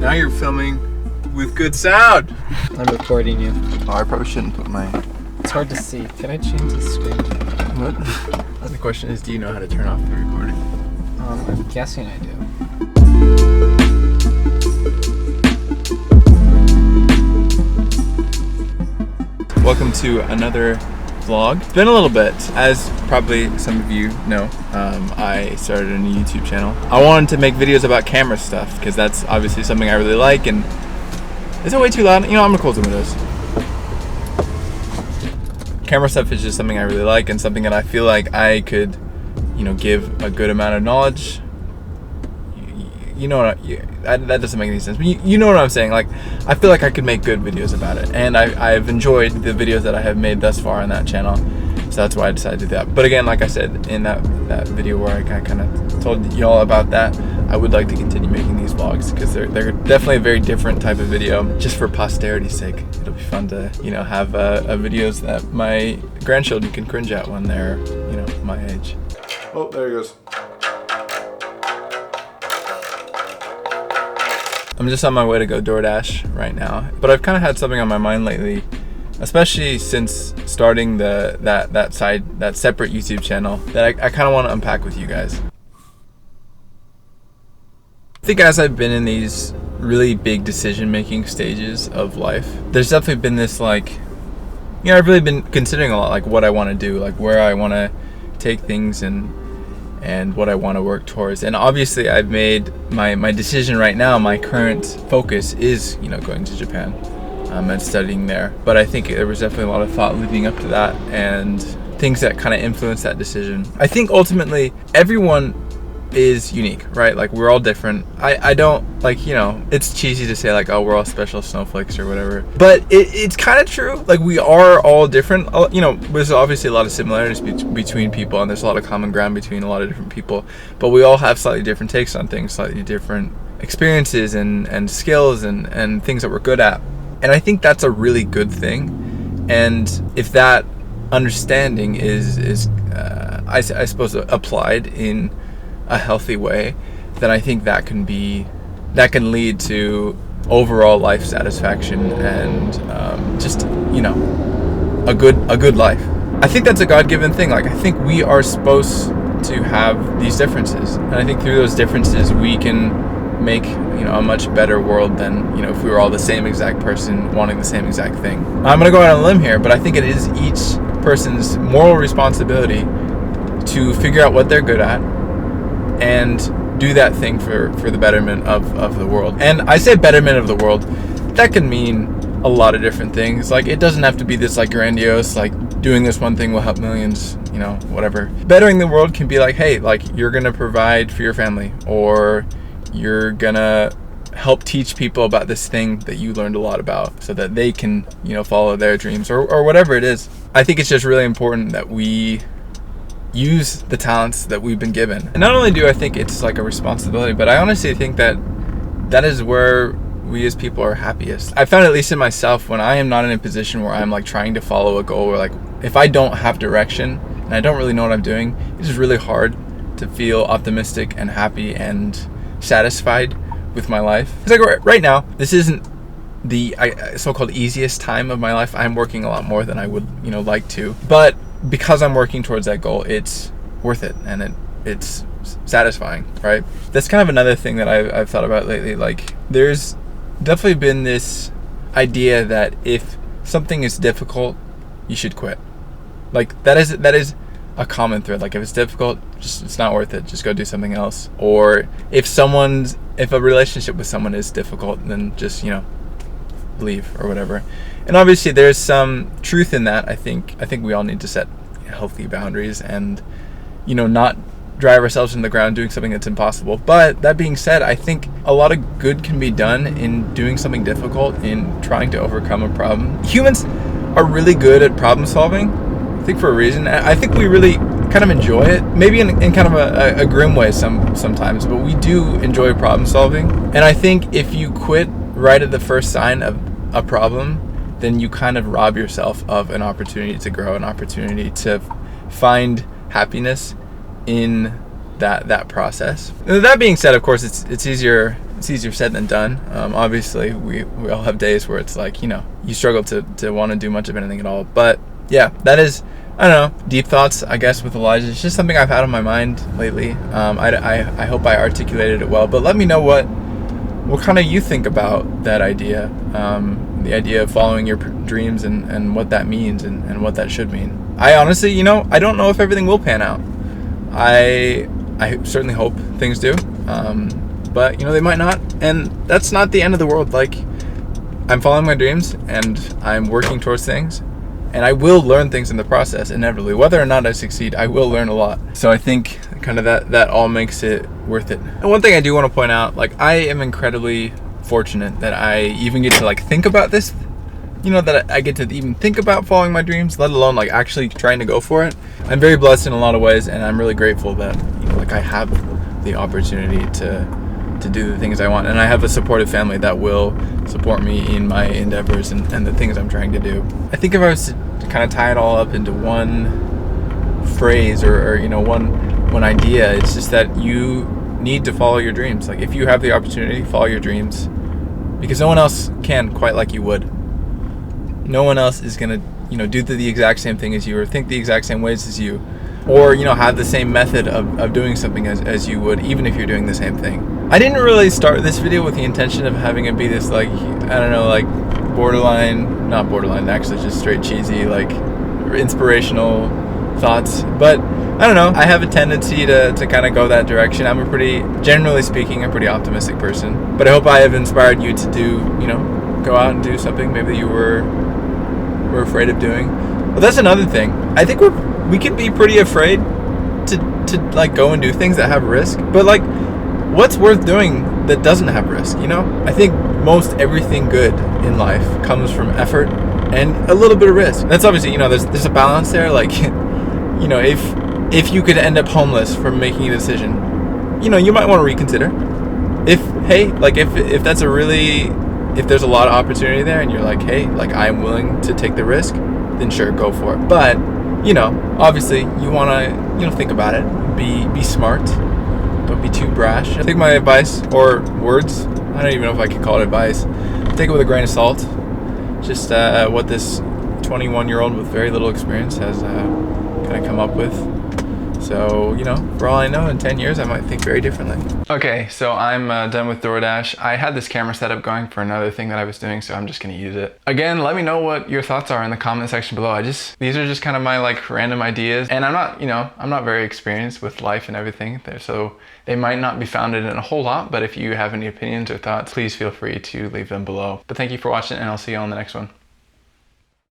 Now you're filming with good sound. I'm recording you. Oh, I probably shouldn't put my... It's hard to see. Can I change the screen? What? The question is, do you know how to turn off the recording? I'm guessing I do. Welcome to another vlog. It's been a little bit. As probably some of you know, I started a new YouTube channel. I wanted to make videos about camera stuff because that's obviously something I really like. And is it way too loud? You know, I'm gonna close the windows. Camera stuff is just something I really like and something that I feel like I could, you know, give a good amount of knowledge. You know what? That doesn't make any sense. But you know what I'm saying. Like, I feel like I could make good videos about it, and I've enjoyed the videos that I have made thus far on that channel. So that's why I decided to do that. But again, like I said in that video where I kind of told y'all about that, I would like to continue making these vlogs because they're definitely a very different type of video. Just for posterity's sake, it'll be fun to, you know, have videos that my grandchildren can cringe at when they're, you know, my age. Oh, there he goes. I'm just on my way to go DoorDash right now, but I've kind of had something on my mind lately, especially since starting that separate YouTube channel that I kind of want to unpack with you guys. I think as I've been in these really big decision-making stages of life, there's definitely been this, like, you know, I've really been considering a lot, like what I want to do, like where I want to take things and what I want to work towards. And obviously I've made my decision right now. My current focus is, you know, going to Japan and studying there. But I think there was definitely a lot of thought leading up to that and things that kind of influenced that decision. I think ultimately everyone is unique, right? Like, we're all different. I don't, like, you know, it's cheesy to say like, oh, we're all special snowflakes or whatever, but it's kind of true. Like, we are all different. You know, there's obviously a lot of similarities between people, and there's a lot of common ground between a lot of different people, but we all have slightly different takes on things, slightly different experiences and skills and things that we're good at. And I think that's a really good thing. And if that understanding is I suppose applied in a healthy way, then I think that can lead to overall life satisfaction and just, you know, a good life. I think that's a God-given thing. Like, I think we are supposed to have these differences, and I think through those differences we can make, you know, a much better world than, you know, if we were all the same exact person wanting the same exact thing. I'm gonna go out on a limb here, but I think it is each person's moral responsibility to figure out what they're good at and do that thing for the betterment of the world. And I say betterment of the world, that can mean a lot of different things. Like, it doesn't have to be this, like, grandiose, like, doing this one thing will help millions, you know, whatever. Bettering the world can be like, hey, like, you're gonna provide for your family, or you're gonna help teach people about this thing that you learned a lot about so that they can, you know, follow their dreams, or whatever it is. I think it's just really important that we use the talents that we've been given. And not only do I think it's like a responsibility, but I honestly think that is where we as people are happiest. I found, at least in myself, when I am not in a position where I'm like trying to follow a goal, or like if I don't have direction and I don't really know what I'm doing, it's just really hard to feel optimistic and happy and satisfied with my life. It's like right now, this isn't the so-called easiest time of my life. I'm working a lot more than I would, you know, like to, but because I'm working towards that goal, it's worth it, and it's satisfying, right? That's kind of another thing that I've thought about lately. Like, there's definitely been this idea that if something is difficult, you should quit. Like, that is a common thread. Like, if it's difficult, it's not worth it. Just go do something else. Or if a relationship with someone is difficult, then just, you know, leave or whatever. And obviously there's some truth in that. I think we all need to set healthy boundaries and, you know, not drive ourselves in the ground doing something that's impossible. But that being said, I think a lot of good can be done in doing something difficult, in trying to overcome a problem. Humans are really good at problem solving, I think, for a reason. I think we really kind of enjoy it, maybe in kind of a grim way sometimes, but we do enjoy problem solving. And I think if you quit right at the first sign of a problem, then you kind of rob yourself of an opportunity to grow, an opportunity to find happiness in that process. That being said, of course, it's easier it's easier said than done. Obviously, we all have days where it's like, you struggle to want to do much of anything at all. But yeah, that is, I don't know, deep thoughts, I guess, with Elijah. It's just something I've had on my mind lately. I hope I articulated it well, but let me know what kind of you think about that idea, the idea of following your dreams and what that means and what that should mean. I honestly, I don't know if everything will pan out. I certainly hope things do, but they might not, and that's not the end of the world. Like, I'm following my dreams and I'm working towards things, and I will learn things in the process inevitably. Whether or not I succeed, I will learn a lot. So I think kind of that all makes it worth it. And one thing I do want to point out, like, I am incredibly fortunate that I even get to like think about this, that I get to even think about following my dreams, let alone like actually trying to go for it. I'm very blessed in a lot of ways, and I'm really grateful that like I have the opportunity to do the things I want, and I have a supportive family that will support me in my endeavors and the things I'm trying to do. I think if I was to kind of tie it all up into one phrase or one idea, it's just that you need to follow your dreams. Like, if you have the opportunity, follow your dreams, because no one else can quite like you would. No one else is gonna do the exact same thing as you, or think the exact same ways as you, or have the same method of doing something as you would, even if you're doing the same thing. I didn't really start this video with the intention of having it be this, like, I don't know, like not borderline, actually just straight cheesy, like inspirational thoughts. But I don't know, I have a tendency to kind of go that direction. I'm generally speaking, a pretty optimistic person. But I hope I have inspired you to do, go out and do something maybe you were afraid of doing. But that's another thing. I think we can be pretty afraid to like go and do things that have risk. But like, what's worth doing that doesn't have risk? I think most everything good in life comes from effort and a little bit of risk. That's obviously, there's a balance there. Like, if you could end up homeless from making a decision, you might want to reconsider. If that's if there's a lot of opportunity there and you're like, hey, like, I'm willing to take the risk, then sure, go for it. But, obviously you want to, think about it, be smart. Don't be too brash. Take my advice, or words, I don't even know if I can call it advice. Take it with a grain of salt. Just what this 21-year-old with very little experience has kind of come up with. So, for all I know, in 10 years, I might think very differently. Okay, so I'm done with DoorDash. I had this camera setup going for another thing that I was doing, so I'm just gonna use it. Again, let me know what your thoughts are in the comment section below. These are just kind of my like random ideas, and I'm not very experienced with life and everything, so they might not be founded in a whole lot, but if you have any opinions or thoughts, please feel free to leave them below. But thank you for watching, and I'll see you on the next one.